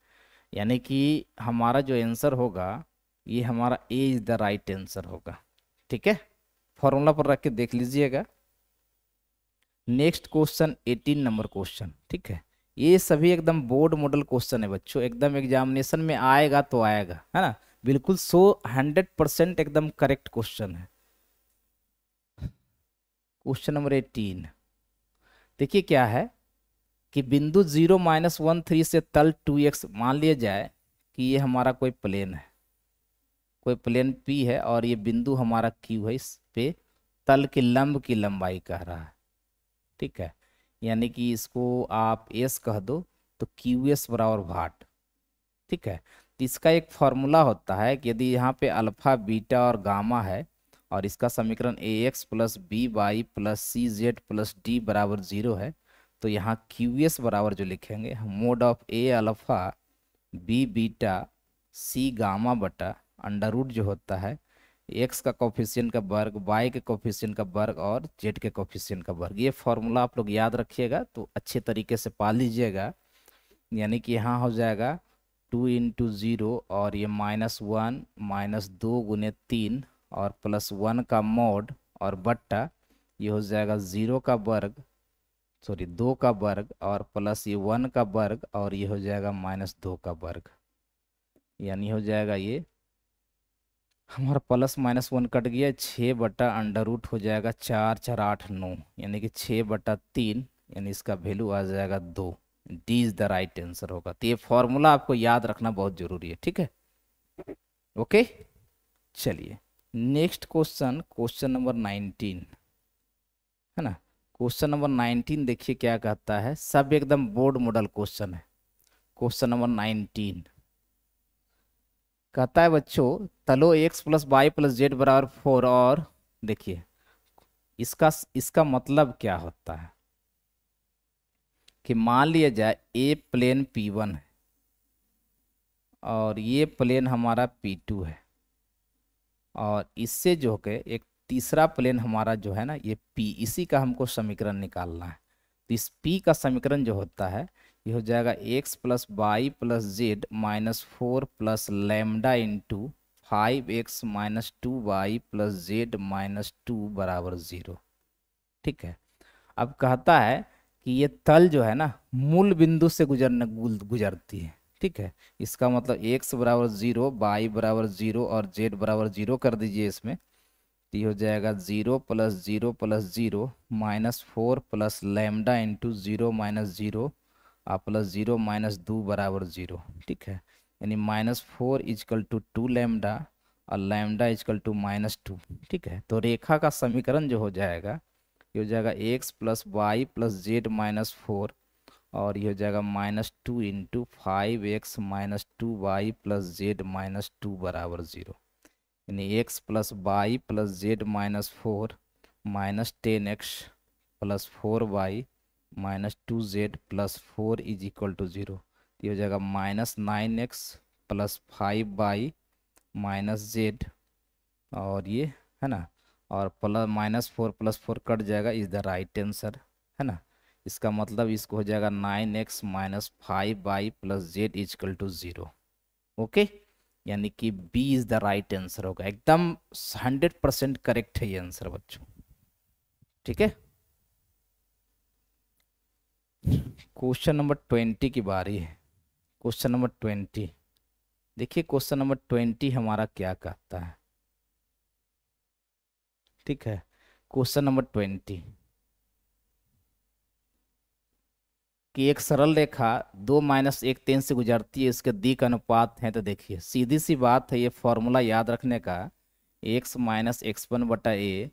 यानी कि हमारा जो आंसर होगा ये हमारा ए इज द राइट आंसर होगा, ठीक है। फॉर्मूला पर रख के देख लीजिएगा। नेक्स्ट क्वेश्चन 18 नंबर क्वेश्चन, ठीक है। ये सभी एकदम बोर्ड मॉडल क्वेश्चन है बच्चों, एकदम एग्जामिनेशन में आएगा तो आएगा, है ना। बिल्कुल 100% एकदम करेक्ट क्वेश्चन है। क्वेश्चन नंबर 18 देखिए क्या है कि बिंदु 0 - 1 3 से तल 2x मान लिया जाए कि ये हमारा कोई प्लेन है, कोई प्लेन P है और ये बिंदु हमारा Q है। इस पे तल के लंब की लंबाई कह रहा है, ठीक है। यानी कि इसको आप S कह दो तो QS बराबर भाट, ठीक है। तो इसका एक फॉर्मूला होता है कि यदि यहाँ पे अल्फा बीटा और गामा है और इसका समीकरण AX + BY + CZ + D बराबर 0 है, तो यहाँ QS बराबर जो लिखेंगे हम mode of A alpha B beta C gamma बटा अंडर रूट जो होता है एक्स का कोफिशिएंट का वर्ग, वाई के कोफिशिएंट का वर्ग और जेड के कोफिशिएंट का वर्ग। ये फॉर्मूला आप लोग याद रखिएगा तो अच्छे तरीके से पा लीजिएगा। यानी कि यहाँ हो जाएगा 2 × 0 और ये -1 -2 × 3 और +1 का मोड और बट्टा ये हो जाएगा 0 का वर्ग, सॉरी 2 का वर्ग और प्लस ये 1 का वर्ग और ये हो जाएगा -2 का वर्ग। यानी हो जाएगा ये हमारा +-1 कट गया, 6/√, हो जाएगा 4 4 8 9, यानी कि 6/3, यानी इसका वैल्यू आ जाएगा 2। D is the right answer होगा। तो ये फॉर्मूला आपको याद रखना बहुत जरूरी है, ठीक है। ओके, चलिए नेक्स्ट क्वेश्चन, क्वेश्चन नंबर 19 है ना। क्वेश्चन नंबर 19 देखिए क्या कहता है, सब एकदम बोर्ड मॉडल क्वेश्चन है। क्वेश्चन नंबर 19 कहता है बच्चों तलो x + y + z = 4 और देखिए इसका मतलब क्या होता है कि मान लिया जाए ए प्लेन P1 है और ये प्लेन हमारा P2 है और इससे जो के एक तीसरा प्लेन हमारा जो है ना ये P, इसी का हमको समीकरण निकालना है। तो इस P का समीकरण जो होता है ये हो जाएगा x + y + z -4 + lambda × 5x - 2y + z - 2 बराबर 0, ठीक है। अब कहता है कि ये तल जो है ना मूल बिंदु से गुजरती है, ठीक है। इसका मतलब x बराबर 0, y बराबर 0 और z बराबर 0 कर दीजिए इसमें। तो ये हो जाएगा 0 + 0 + 0 -4 + लैम्डा × 0 - 0 प्लस 0 - 2 बराबर 0, ठीक है। यानी -4 = 2 लैम्डा और लैम्डा = -2, ठीक है। तो रेखा का समीकरण जो हो जाएगा ये हो जाएगा x + y + z -4 और ये हो जाएगा -2 × 5x - 2y + z - 2 बराबर 0। यानी x + y + z -4 -10x + 4y -2z + 4 = 0। ये हो जाएगा -9x + 5y -z और ये है ना और -4 + 4 कट जाएगा, इज द राइट आंसर, है ना। इसका मतलब इसको हो जाएगा 9x - 5y + z = 0। ओके, यानी कि B is the right answer होगा। एकदम 100% करेक्ट है ये आंसर बच्चों, ठीक है। क्वेश्चन नंबर 20 की बारी है। क्वेश्चन नंबर 20 देखिए, क्वेश्चन नंबर 20 हमारा क्या कहता है, ठीक है। क्वेश्चन नंबर 20 कि एक सरल रेखा 2 - 1 3 से गुजरती है, इसके दिक् अनुपात हैं। तो देखिए सीधी सी बात है, ये फॉर्मूला याद रखने का, x - x1/a,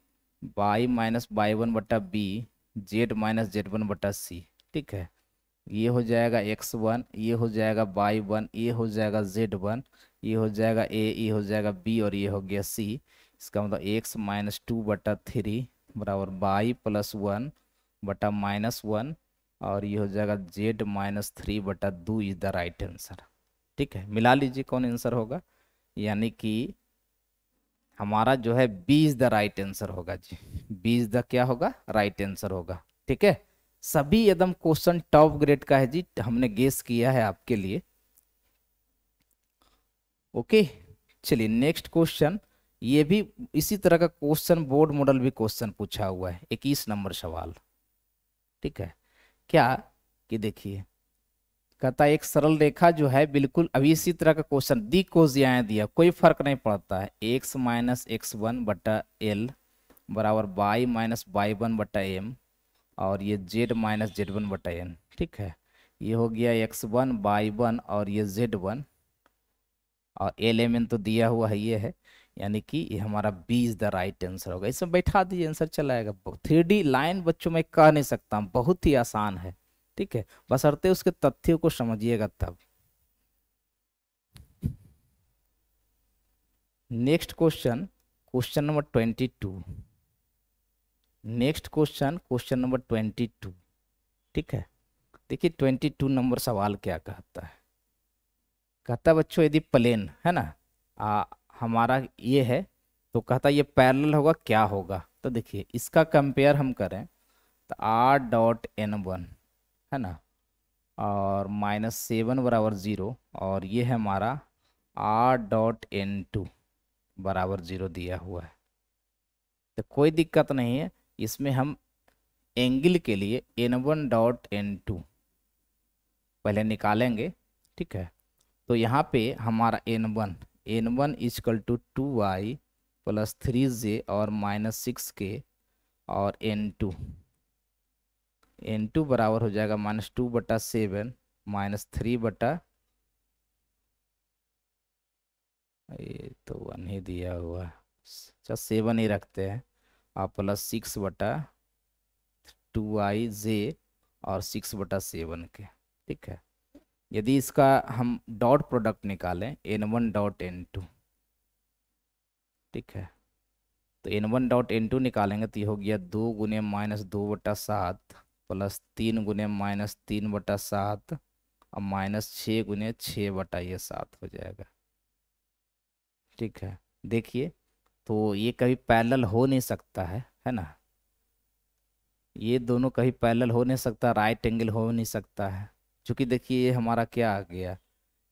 y - y1/b, z - z1/c, ठीक है। ये हो जाएगा x1, ये हो जाएगा y1, ये हो जाएगा z1, ये हो जाएगा a, ये हो जाएगा b और ये हो गया c। इसका मतलब x - 2/3 बराबर y + 1/-1 और ये हो जाएगा Z-3/2 is the right answer. ठीक है, मिला लीजिए कौन आंसर होगा, यानी कि हमारा जो है B is the right answer होगा जी। बी इज द क्या होगा, राइट आंसर होगा। ठीक है, सभी एकदम क्वेश्चन टॉप ग्रेड का है जी, हमने गेस किया है आपके लिए। ओके, चलिए नेक्स्ट क्वेश्चन। ये भी इसी तरह का क्वेश्चन, बोर्ड मॉडल भी क्वेश्चन पूछा हुआ है, 21 नंबर सवाल। ठीक है, क्या कि देखिए, कहता है एक सरल रेखा जो है बिल्कुल अभी इसी तरह का क्वेश्चन दी कोजियाएं दिया, कोई फर्क नहीं पड़ता है, x-x1/l बराबर y-y1/m और ये z-z1/n। ठीक है, ये हो गया x1 y1 और ये z1 और एल तो दिया हुआ है, ये है, यानी कि ये हमारा B is the right answer होगा। इसमें बैठा दीजिए, आंसर चला आएगा। 3D लाइन बच्चों में कह नहीं सकता हूं, बहुत ही आसान है। ठीक है, बशर्ते उसके तथ्यों को समझिएगा तब। Next question, question number 22। Next question, question number 22। ठीक है, देखिए 22 नंबर सवाल क्या कहता है। कहता है बच्चों यदि प्लेन है ना, हमारा ये है, तो कहता है ये पैरेलल होगा, क्या होगा। तो देखिए इसका कंपेयर हम करें तो r.n1 है ना, और -7 = 0, और ये है हमारा r.n2 = 0 दिया हुआ है। तो कोई दिक्कत नहीं है, इसमें हम एंगल के लिए n1.n2 पहले निकालेंगे। ठीक है, तो यहाँ पे हमारा n1 = 2y + 3j और -6k और n2 बराबर हो जाएगा -2/7 -3 ये तो 1 ही दिया हुआ है, अच्छा 7 ही रखते हैं, और +6/2i और 6/7 के। ठीक है, यदि इसका हम डॉट प्रोडक्ट निकालें n1.n2। ठीक है, तो n1.n2 निकालेंगे तो ये हो गया 2 × -2/7 +3 × -3/7 और -6 × 6/7 हो जाएगा। ठीक है, देखिए तो ये कभी पैरेलल हो नहीं सकता है ना, ये दोनों कभी पैरेलल हो नहीं सकता, राइट एंगल हो नहीं सकता है, क्योंकि देखिए ये हमारा क्या आ गया,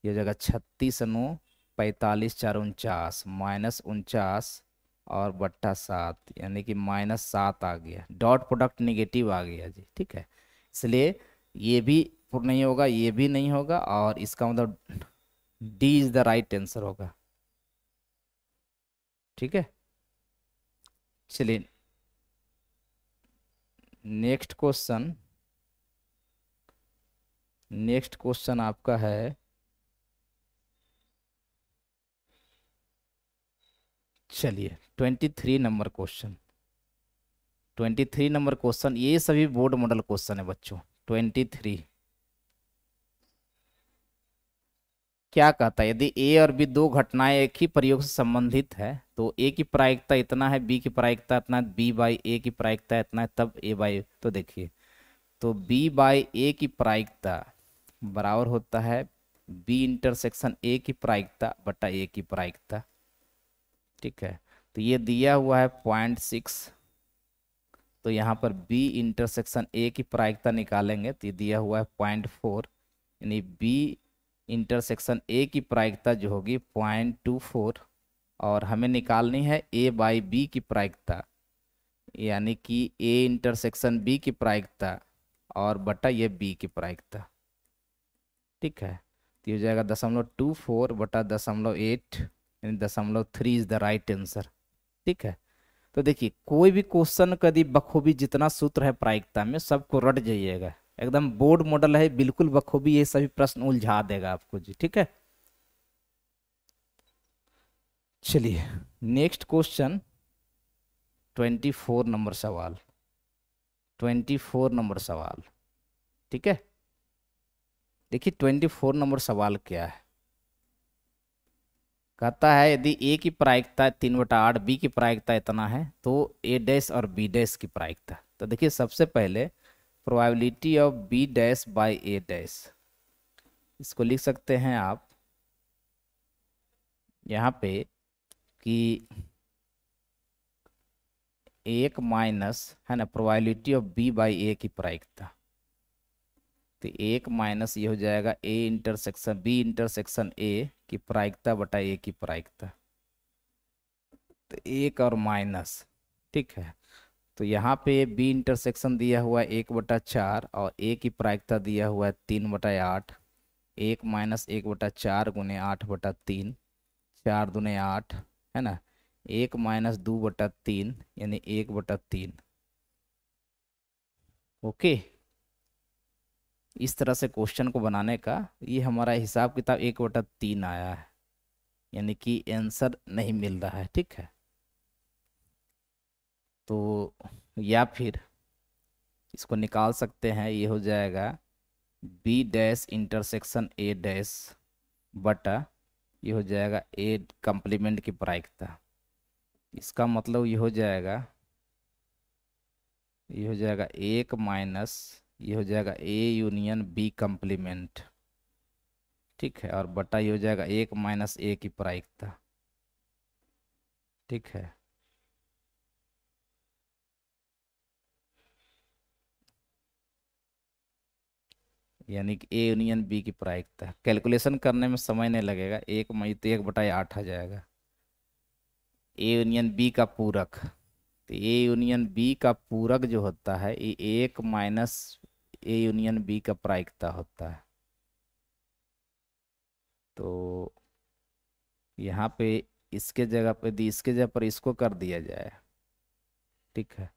ये जगह 36 × 9 45 4 49 -49 और /7, यानी कि -7 आ गया, डॉट प्रोडक्ट निगेटिव आ गया जी। ठीक है, इसलिए ये भी नहीं होगा, ये भी नहीं होगा, और इसका मतलब D is the right answer होगा। ठीक है, चलिए नेक्स्ट क्वेश्चन। नेक्स्ट क्वेश्चन आपका है, चलिए 23 नंबर क्वेश्चन। 23 नंबर क्वेश्चन, ये सभी बोर्ड मॉडल क्वेश्चन है बच्चों। 23 क्या कहता है, यदि ए और बी दो घटनाएं एक ही प्रयोग से संबंधित है, तो ए की प्रायिकता इतना है, बी की प्रायिकता इतना है, बी बाई ए की प्रायिकता इतना है, तब ए बाई। तो देखिए, तो बी बाई ए की प्रायिकता बराबर होता है बी इंटरसेक्शन ए की प्रायिकता बटा ए की प्रायिकता। ठीक है, तो ये दिया हुआ है 0.6, तो यहाँ पर बी इंटरसेक्शन ए की प्रायिकता निकालेंगे तो ये दिया हुआ है 0.4, यानी बी इंटरसेक्शन ए की प्रायिकता जो होगी 0.24, और हमें निकालनी है ए बाई बी की प्रायिकता, यानी कि ए इंटरसेक्शन बी की प्रायिकता और बटा ये बी की प्रायिकता। ठीक है, तो ये हो जाएगा 0.24 बटा 0.8, यानी 0.3 इज द राइट आंसर। ठीक है, तो देखिए कोई भी क्वेश्चन कभी बखूबी जितना सूत्र है प्रायिकता में सबको रट जाइएगा, एकदम बोर्ड मॉडल है, बिल्कुल बखूबी ये सभी प्रश्न उलझा देगा आपको जी। ठीक है, चलिए नेक्स्ट क्वेश्चन 24 नंबर सवाल। 24 नंबर सवाल। ठीक है, देखिए 24 नंबर सवाल क्या है। कहता है यदि ए की प्रायिकता 3/8, बी की प्रायिकता इतना है, तो ए डैश और बी डैश की प्रायिकता। तो देखिए सबसे पहले probability of B dash by A dash, इसको लिख सकते हैं आप यहाँ पे कि एक माइनस, है ना, probability of B by A की प्रायिकता। तो एक माइनस ये हो जाएगा A intersection B intersection A की प्रायिकता बटा ए की प्रायिकता। तो एक और माइनस, ठीक है। तो यहाँ पे बी इंटरसेक्शन दिया हुआ है 1/4 और ए की प्रायिकता दिया हुआ है 3/8। 1 माइनस 1/4 गुने 8/3, 4 दूने 8, है ना। 1 माइनस 2/3 यानी 1/3। ओके, इस तरह से क्वेश्चन को बनाने का ये हमारा हिसाब किताब 1/3 आया है, यानी कि आंसर नहीं मिल रहा है, ठीक है। तो या फिर इसको निकाल सकते हैं, ये हो जाएगा B dash intersection A dash बटा ये हो जाएगा ए कंप्लीमेंट की प्रायिकता। इसका मतलब ये हो जाएगा एक माइनस ये हो जाएगा ए यूनियन बी कंप्लीमेंट, ठीक है, और बटा ये हो जाएगा 1 माइनस ए की प्रायिकता, ठीक है। यानी कि ए यूनियन बी की प्रायिकता कैलकुलेशन करने में समय नहीं लगेगा, 1/8 आ जाएगा। ए यूनियन बी का पूरक, तो ए यूनियन बी का पूरक जो होता है ये 1 माइनस ए यूनियन बी का प्रायिकता होता है। तो यहाँ पे इसके जगह पर इसको कर दिया जाए, ठीक है,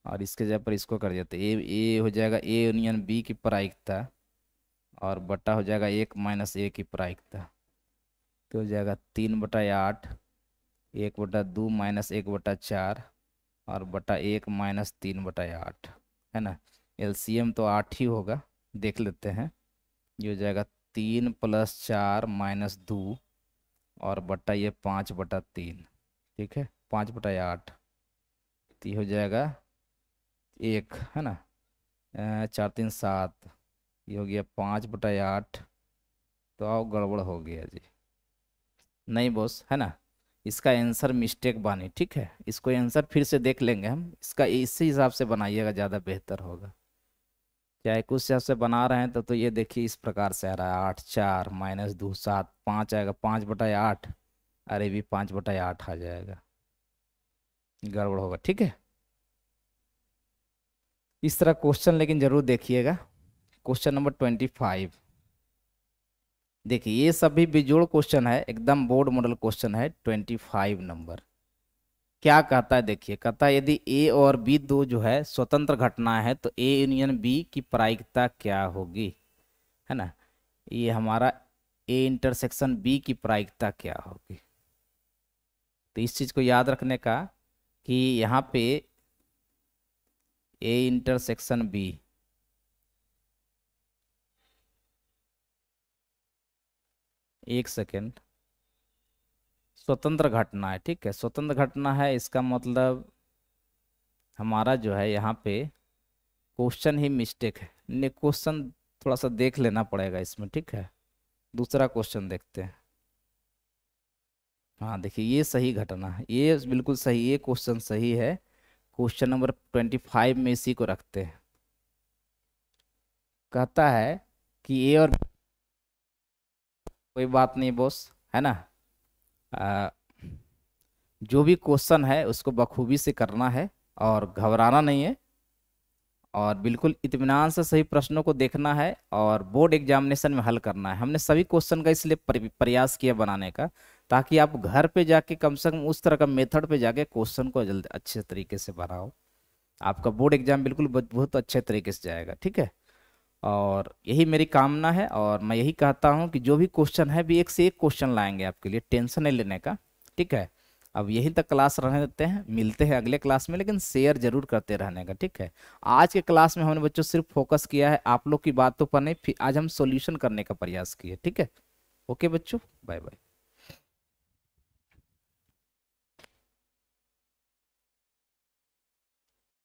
और इसके जगह पर इसको कर दिया तो ए हो जाएगा ए यूनियन बी की प्रायिकता और बटा हो जाएगा 1 माइनस ए की प्रायिकता। तो हो जाएगा 3/8, 1/2 माइनस 1/4 और बटा 1 माइनस 3/8, है ना। एलसीएम तो 8 ही होगा, देख लेते हैं। ये हो जाएगा 3 + 4 - 2 और बटा ये 5/3, ठीक है, 5/8। तो ये हो जाएगा 1, है ना, 4 3 7, ये हो गया 5/8। तो आओ गड़बड़ हो गया जी, नहीं बॉस, है ना, इसका आंसर मिस्टेक बानी, ठीक है। इसको आंसर फिर से देख लेंगे हम, इसका इसी हिसाब से बनाइएगा, ज़्यादा बेहतर होगा। चाहे कुछ हिसाब से बना रहे हैं तो ये देखिए इस प्रकार से आ रहा है 8 4 - 2 7 5 आएगा 5/8। अरे भी 5/8 आ जाएगा, गड़बड़ होगा, ठीक है। इस तरह क्वेश्चन लेकिन जरूर देखिएगा। क्वेश्चन नंबर 25, देखिए ये सभी बेजोड़ क्वेश्चन है, एकदम बोर्ड मॉडल क्वेश्चन है। 25 नंबर क्या कहता है, देखिए कहता है यदि ए और बी दो जो है स्वतंत्र घटना है तो ए यूनियन बी की प्रायिकता क्या होगी, है ना। ये हमारा ए इंटरसेक्शन बी की प्रायिकता क्या होगी। तो इस चीज को याद रखने का कि यहाँ पे ए इंटरसेक्शन बी, एक सेकेंड, स्वतंत्र घटना है, ठीक है, स्वतंत्र घटना है। इसका मतलब हमारा जो है यहाँ पे क्वेश्चन ही मिस्टेक है, ने क्वेश्चन थोड़ा सा देख लेना पड़ेगा इसमें, ठीक है। दूसरा क्वेश्चन देखते हैं। हाँ देखिए ये सही घटना है, ये बिल्कुल सही, ये क्वेश्चन सही है। क्वेश्चन नंबर 25 में इसी को रखते हैं। कहता है कि ए और कोई बात नहीं बॉस, है ना, आ, जो भी क्वेश्चन है उसको बखूबी से करना है और घबराना नहीं है और बिल्कुल इत्मीनान से सही प्रश्नों को देखना है और बोर्ड एग्जामिनेशन में हल करना है। हमने सभी क्वेश्चन का इसलिए प्रयास किया बनाने का, ताकि आप घर पे जाके कम से कम उस तरह का मेथड पे जाके क्वेश्चन को जल्द अच्छे तरीके से बनाओ। आपका बोर्ड एग्जाम बिल्कुल बहुत अच्छे तरीके से जाएगा, ठीक है। और यही मेरी कामना है और मैं यही कहता हूँ कि जो भी क्वेश्चन है भी एक से एक क्वेश्चन लाएंगे आपके लिए, टेंशन नहीं लेने का, ठीक है। अब यहीं तक क्लास रहने देते हैं, मिलते हैं अगले क्लास में, लेकिन शेयर जरूर करते रहने का, ठीक है। आज के क्लास में हमने बच्चों सिर्फ फोकस किया है आप लोग की बातों पर नहीं, फिर आज हम सॉल्यूशन करने का प्रयास किए, ठीक है। ओके बच्चों, बाय बाय।